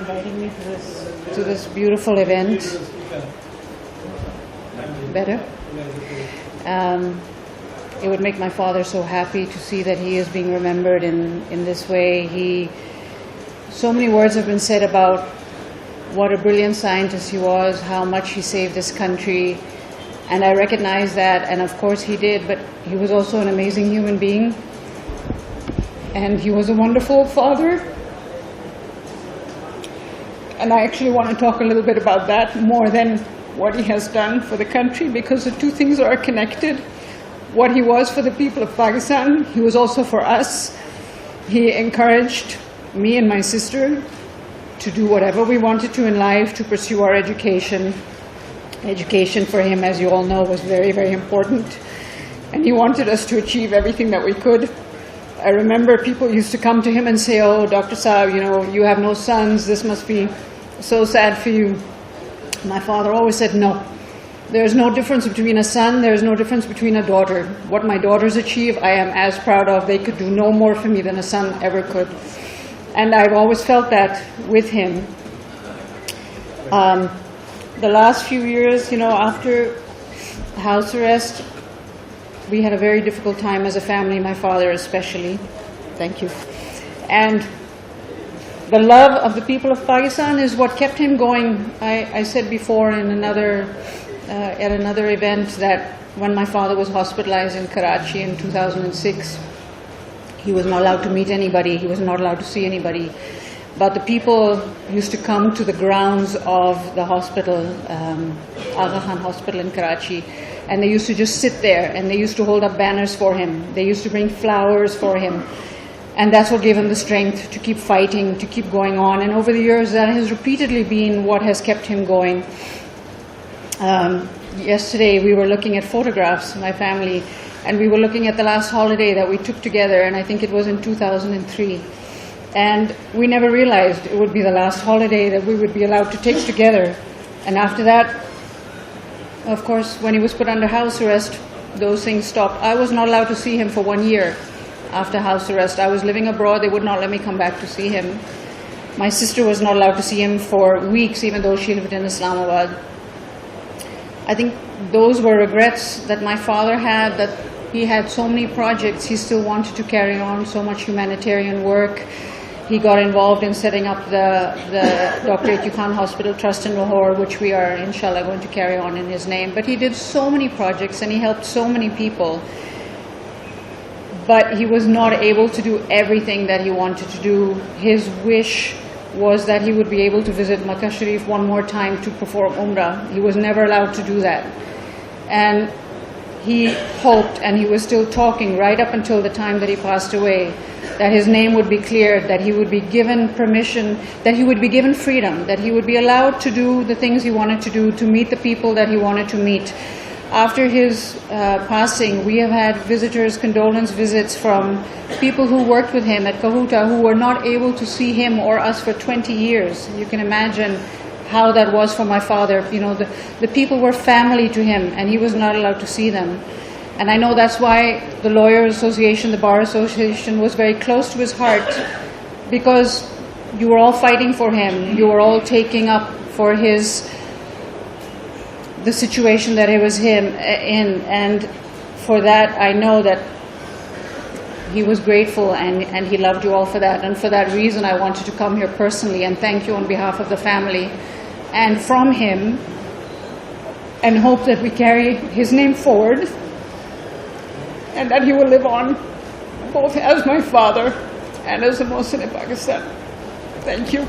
inviting me to this beautiful event. Better? It would make my father so happy to see that he is being remembered in this way. So many words have been said about what a brilliant scientist he was, how much he saved this country, and I recognize that, and of course he did, but he was also an amazing human being, and he was a wonderful father. And I actually want to talk a little bit about that more than what he has done for the country, because the two things are connected. What he was for the people of Pakistan, he was also for us. He encouraged me and my sister to do whatever we wanted to in life, to pursue our education. Education for him, as you all know, was very, very important. And he wanted us to achieve everything that we could. I remember people used to come to him and say, "Oh, Dr. Saab, you have no sons. This must be so sad for you." My father always said, "No. There's no difference between a son. There's no difference between a daughter. What my daughters achieve, I am as proud of. They could do no more for me than a son ever could." And I've always felt that with him. The last few years, after house arrest, we had a very difficult time as a family, my father especially. Thank you. And the love of the people of Pakistan is what kept him going. I said before in at another event that when my father was hospitalized in Karachi in 2006, he was not allowed to meet anybody, he was not allowed to see anybody. But the people used to come to the grounds of the hospital, Aga Khan Hospital in Karachi, and they used to just sit there, and they used to hold up banners for him. They used to bring flowers for him. And that's what gave him the strength to keep fighting, to keep going on. And over the years, that has repeatedly been what has kept him going. Yesterday, we were looking at photographs, my family, and we were looking at the last holiday that we took together, and I think it was in 2003. And we never realized it would be the last holiday that we would be allowed to take together. And after that, of course, when he was put under house arrest, those things stopped. I was not allowed to see him for 1 year after house arrest. I was living abroad. They would not let me come back to see him. My sister was not allowed to see him for weeks, even though she lived in Islamabad. I think those were regrets that my father had, that he had so many projects he still wanted to carry on, so much humanitarian work. He got involved in setting up the Dr. Aq Khan Hospital Trust in Lahore, which we are, inshallah, going to carry on in his name. But he did so many projects and he helped so many people. But he was not able to do everything that he wanted to do. His wish was that he would be able to visit Makkah Sharif one more time to perform Umrah. He was never allowed to do that. And he hoped, and he was still talking right up until the time that he passed away, that his name would be cleared, that he would be given permission, that he would be given freedom, that he would be allowed to do the things he wanted to do, to meet the people that he wanted to meet. After his passing, we have had visitors, condolence visits from people who worked with him at Kahuta who were not able to see him or us for 20 years. You can imagine how that was for my father. The people were family to him, and he was not allowed to see them. And I know that's why the Lawyers Association, the Bar Association, was very close to his heart, because you were all fighting for him. You were all taking up for the situation that he was in. And for that, I know that he was grateful, and he loved you all for that. And for that reason, I wanted to come here personally and thank you on behalf of the family and from him, and hope that we carry his name forward and that he will live on both as my father and as a Muslim in Pakistan. Thank you.